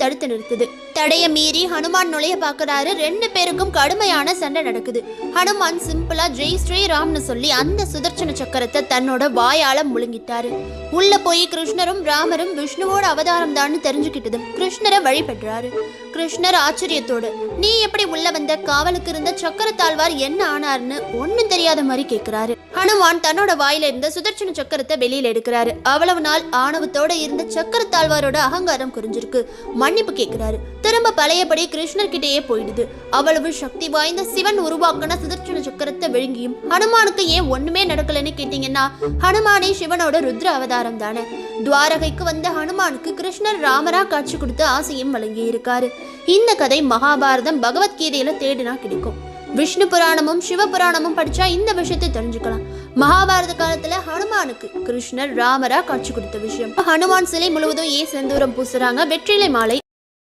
தடுத்து நிறுத்துது. தடைய மீறி ஹனுமான் நுழைய பாக்குறாரு. 2 பேருக்கும் கடுமையான சண்டை நடக்குது. ஹனுமான் சிம்பிளா ஜெய் ஸ்ரீராம்னு சொல்லி அந்த சுதர்சன சக்கரத்தை தன்னோட வாயால முழுங்கிட்டாரு. உள்ள போய் கிருஷ்ணரும் ராமரும் விஷ்ணுவோட அவதாரம் தான் தெரிஞ்சுக்கிட்டதும் கிருஷ்ணரை வழிபடுறாரு. கிருஷ்ணர் ஆச்சரியத்தோடு, நீ எப்படி உள்ள வந்த? காவலுக்கு இருந்த சக்கரத்தாழ்வார் என்ன ஆனார்னு ஒன்னும் தெரியாத மாதிரி கேட்கிறாரு. ஹனுமான் தன்னோட வாயில இருந்த சுதர்சன சக்கரத்தை வெளியில எடுக்கிறாரு. அவ்வளவு நாள் ஆணவத்தோட இருந்த சக்கரத்தாழ்வாரோட அகங்காரம் குறைஞ்சிருக்கு. மன்னிப்பு கேட்கிறாரு. திரும்ப பழையபடி கிருஷ்ணர் கிட்டேயே போயிடுது. அவ்வளவு சக்தி வாய்ந்த சிவன் உருவாக்கின சுதர்சன சக்கரத்தை விழுங்கியும் ஹனுமானுக்கு ஏன் ஒண்ணுமே நடக்கலன்னு கேட்டீங்கன்னா, ஹனுமானே சிவனோட ருத்ர அவதாரம் தானே. துவாரகைக்கு வந்த ஹனுமானுக்கு கிருஷ்ணர் ராமரா காட்சி கொடுத்து ஆசையும் வழங்கி இருக்காரு. இந்த கதை மகாபாரதம் பகவத்கீதையில தேடினா கிடைக்கும். விஷ்ணு புராணமும் சிவபுராணமும் படிச்சா இந்த விஷயத்தை தெரிஞ்சுக்கலாம். மகாபாரத காலத்துல ஹனுமானுக்கு கிருஷ்ணர் ராமரா காட்சி கொடுத்த விஷயம். ஹனுமான் சிலை முழுவதும் ஏன் செந்தூரம் பூசுறாங்க? வெற்றிலை மாலை